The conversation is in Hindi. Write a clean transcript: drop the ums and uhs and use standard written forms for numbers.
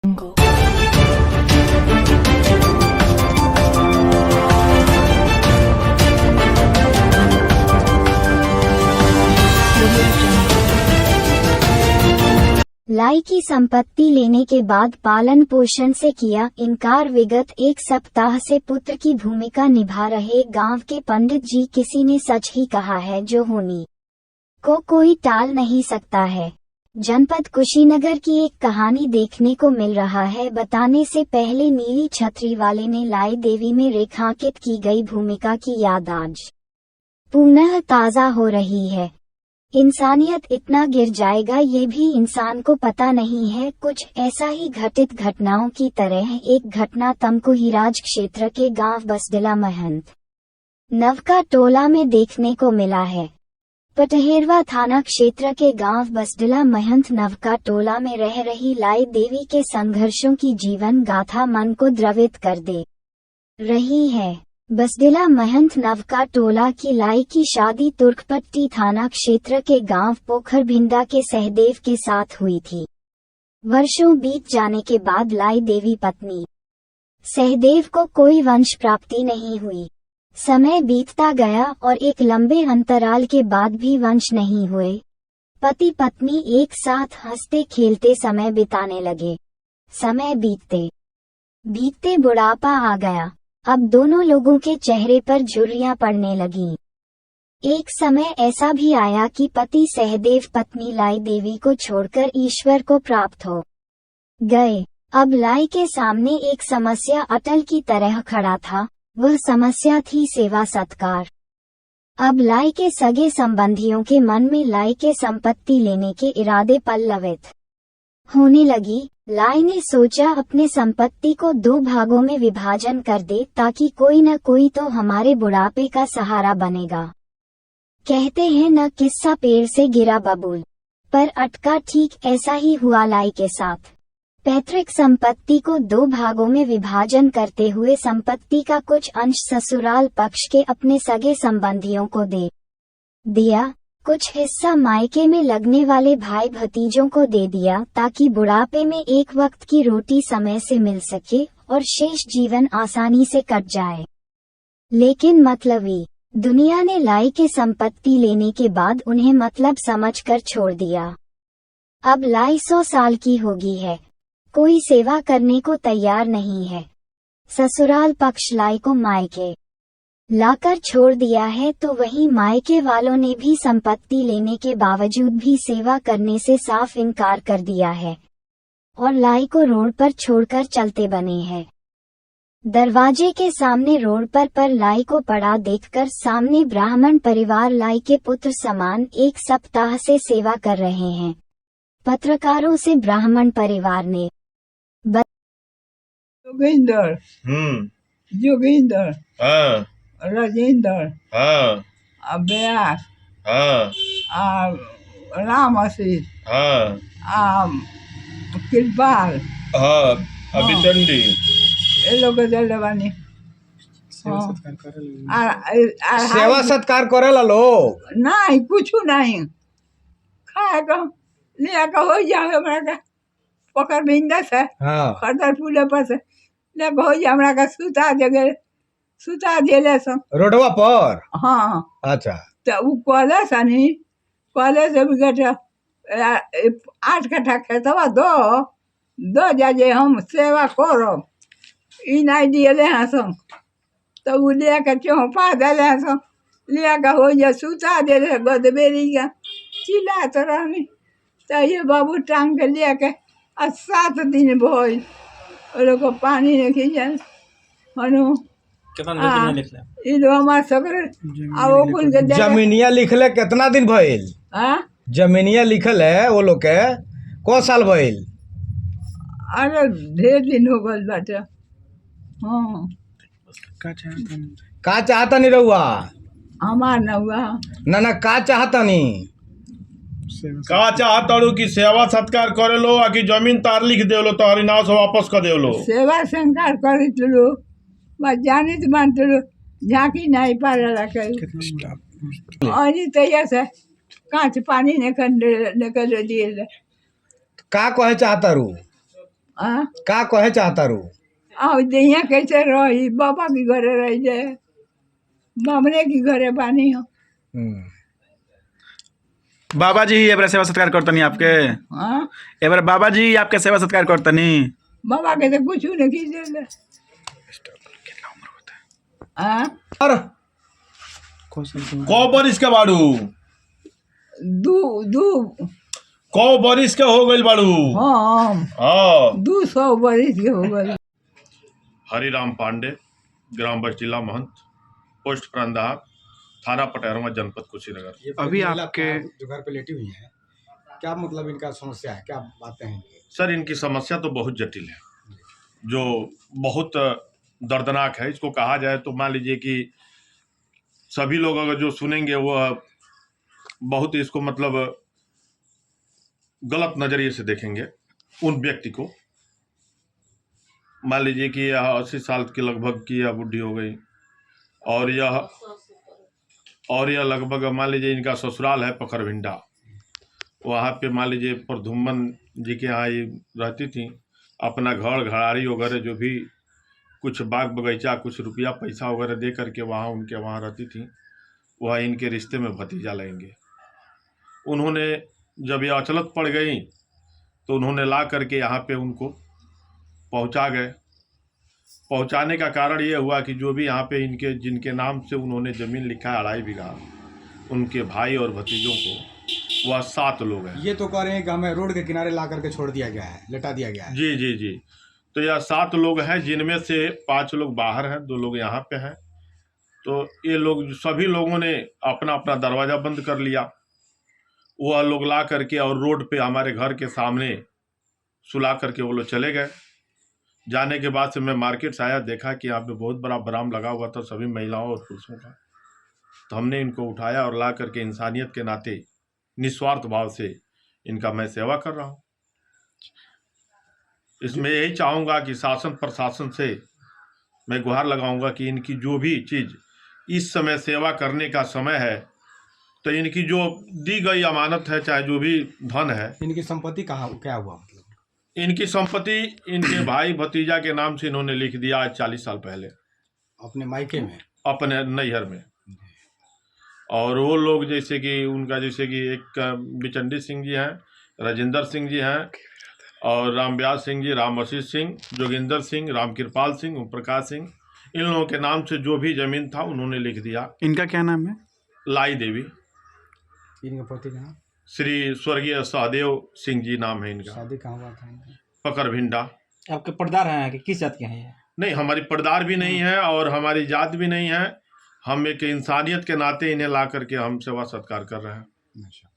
लाई की संपत्ति लेने के बाद पालन पोषण से किया इनकार। विगत एक सप्ताह से पुत्र की भूमिका निभा रहे गांव के पंडित जी किसी ने सच ही कहा है जो होनी को कोई टाल नहीं सकता है। जनपद कुशीनगर की एक कहानी देखने को मिल रहा है। बताने से पहले नीली छतरी वाले ने लाई देवी में रेखांकित की गई भूमिका की याद आज पुनः ताजा हो रही है। इंसानियत इतना गिर जाएगा ये भी इंसान को पता नहीं है। कुछ ऐसा ही घटित घटनाओं की तरह एक घटना तमकुहीराज क्षेत्र के गांव बसडिला महंत नवका टोला में देखने को मिला है। पटहेरवा थाना क्षेत्र के गांव बसडिला महंत नवका टोला में रह रही लाई देवी के संघर्षों की जीवन गाथा मन को द्रवित कर दे रही है। बसडिला महंत नवका टोला की लाई की शादी तुर्कपट्टी थाना क्षेत्र के गांव पोखरभिंडा के सहदेव के साथ हुई थी। वर्षों बीत जाने के बाद लाई देवी पत्नी सहदेव को कोई वंश प्राप्ति नहीं हुई। समय बीतता गया और एक लंबे अंतराल के बाद भी वंश नहीं हुए। पति पत्नी एक साथ हंसते खेलते समय बिताने लगे। समय बीतते बुढ़ापा आ गया। अब दोनों लोगों के चेहरे पर झुर्रियां पड़ने लगीं। एक समय ऐसा भी आया कि पति सहदेव पत्नी लाई देवी को छोड़कर ईश्वर को प्राप्त हो गए। अब लाई के सामने एक समस्या अटल की तरह खड़ा था। वह समस्या थी सेवा सत्कार। अब लाई के सगे संबंधियों के मन में लाई के संपत्ति लेने के इरादे पल्लवित होने लगी। लाई ने सोचा अपने संपत्ति को 2 भागों में विभाजन कर दे ताकि कोई न कोई तो हमारे बुढ़ापे का सहारा बनेगा। कहते हैं न किस्सा पेड़ से गिरा बबूल पर अटका। ठीक ऐसा ही हुआ लाई के साथ। पैतृक संपत्ति को 2 भागों में विभाजन करते हुए संपत्ति का कुछ अंश ससुराल पक्ष के अपने सगे संबंधियों को दे दिया। कुछ हिस्सा मायके में लगने वाले भाई भतीजों को दे दिया ताकि बुढ़ापे में एक वक्त की रोटी समय से मिल सके और शेष जीवन आसानी से कट जाए। लेकिन मतलबी दुनिया ने लाई के संपत्ति लेने के बाद उन्हें मतलब समझकर छोड़ दिया। अब लाई 100 साल की होगी है। कोई सेवा करने को तैयार नहीं है। ससुराल पक्ष लाई को मायके लाकर छोड़ दिया है तो वहीं मायके वालों ने भी संपत्ति लेने के बावजूद भी सेवा करने से साफ इनकार कर दिया है और लाई को रोड पर छोड़कर चलते बने हैं। दरवाजे के सामने रोड पर लाई को पड़ा देखकर सामने ब्राह्मण परिवार लाई के पुत्र समान 1 सप्ताह से सेवा कर रहे हैं। पत्रकारों से ब्राह्मण परिवार ने जोगिंदर राजेंद्र व्यास राम आशीष कृपाल अभिचंडी ये लोग जलवानी सेवा सत्कार करेला लोग नहीं कुछ नहीं खाएगा लिया का हो जाए हमरा का पकड़ बिंदा से खरदर पुले पर से ले हो जाए हमरा का सुता देले सब रोडवा पर। हाँ अच्छा तो वो कॉलेज नहीं कॉलेज से भी गया 8 कट्ठा खेतवा दो जाजे हम सेवा करो ई नहीं दिए हैं सब तो वो लिया के चौपा दिले हैं सब लिया के हो जाए सुता दे गदबेरी का चिल्ला तो रहनी तो ये बाबू टांग के लिया के 7 दिन भोज लोग को पानी नहीं खींचे मनु जमीनिया लिखले कितना दिन भइल? जमीनिया लिखल है वो लोग के को साल भइल? अरे ढेर दिन हो गल बाटे। हाँ का चाहता नहीं रहुआ? हमार न हुआ ना का चाहता नहीं? का चाहता कि सेवा सत्कार करे लो आ कि जमीन तार लिख दे लो तो नाव से वापस कर दे लो? सेवा संकार कर लो बस जानी तो मानते लो झांकी नहीं पारा कहीं और तैयार से कांच पानी निकल दिए का कहे चाहता रू? हाँ का कहे चाहता रू? अब यहाँ कैसे रही, बाबा की घरे रह जाए, बामने की घरे बानी हो। बाबा जी ही एबरा सेवा सत्कार करतनी आपके? हाँ एबरा बाबा जी आपके सेवा सत्कार करतनी? बाबा के तो कुछ नहीं कीजिए। हाँ और कौ बरिस के बाड़ू? दू दू कौ बरिस के हो गइल बाड़ू? हाँ हाँ। 200 बरिस के हो गए। हरिराम पांडे, ग्राम बस्टिला महंत, पोस्ट प्रधान, थाना पटैरवा, जनपद कुशीनगर। अभी आपके जो घर पे लेटी हुई है, क्या मतलब इनका समस्या है, क्या बातें हैं? सर इनकी समस्या तो बहुत जटिल है, जो बहुत दर्दनाक है। इसको कहा जाए तो मान लीजिए कि सभी लोग अगर जो सुनेंगे वह बहुत इसको मतलब गलत नजरिए से देखेंगे उन व्यक्ति को। मान लीजिए कि यह 80 साल के लगभग की यह बुढ़ी हो गई, और यह लगभग मान लीजिए इनका ससुराल है पखरभिंडा। वहाँ पे मान लीजिए प्रधुमन जी के यहाँ ये रहती थी। अपना घर घराड़ी वगैरह जो भी कुछ बाग बगीचा कुछ रुपया पैसा वगैरह दे करके वहाँ उनके वहाँ रहती थी। वह इनके रिश्ते में भतीजा लेंगे। उन्होंने जब यह अचलत पड़ गई तो उन्होंने ला करके यहाँ पे उनको पहुँचा गए। पहुँचाने का कारण ये हुआ कि जो भी यहाँ पे इनके जिनके नाम से उन्होंने ज़मीन लिखा है 2.5 बीघा, उनके भाई और भतीजों को, वह 7 लोग हैं। ये तो कह रहे हैं कि हमें रोड के किनारे ला करके छोड़ दिया गया है, लेटा दिया गया है। जी जी जी। तो यह 7 लोग हैं, जिनमें से 5 लोग बाहर हैं, 2 लोग यहाँ पे हैं। तो ये लोग सभी लोगों ने अपना अपना दरवाज़ा बंद कर लिया। वह लोग ला करके और रोड पे हमारे घर के सामने सुला करके वो लोग चले गए। जाने के बाद से मैं मार्केट से आया, देखा कि यहाँ पे बहुत बड़ा बराम लगा हुआ था सभी महिलाओं और पुरुषों का। तो हमने इनको उठाया और ला करके इंसानियत के नाते निस्वार्थ भाव से इनका मैं सेवा कर रहा हूँ। इसमें यही चाहूँगा कि शासन प्रशासन से मैं गुहार लगाऊंगा कि इनकी जो भी चीज़ इस समय सेवा करने का समय है, तो इनकी जो दी गई अमानत है, चाहे जो भी धन है, इनकी संपत्ति कहाँ क्या हुआ? मतलब इनकी संपत्ति इनके भाई भतीजा के नाम से इन्होंने लिख दिया आज 40 साल पहले अपने मायके में, अपने नैहर में। और वो लोग जैसे कि उनका जैसे कि एक बिचंडी सिंह जी हैं, राजेंद्र सिंह जी हैं, और रामव्यास सिंह जी, राम आशीष सिंह, जोगिंदर सिंह, राम कृपाल सिंह, ओम प्रकाश सिंह, इन लोगों के नाम से जो भी जमीन था उन्होंने लिख दिया। इनका क्या नाम है? लाई देवी, इनके पति का नाम? श्री स्वर्गीय सहदेव सिंह जी नाम है इनका। शादी कहाँ हुआ था इनका? पकरभिंडा। आपके पर्दार हैं कि किस जात के हैं ये? नहीं, हमारी पर्दार भी नहीं है और हमारी जात भी नहीं है। हम एक इंसानियत के नाते इन्हें ला करके हम सेवा सत्कार कर रहे हैं। अच्छा।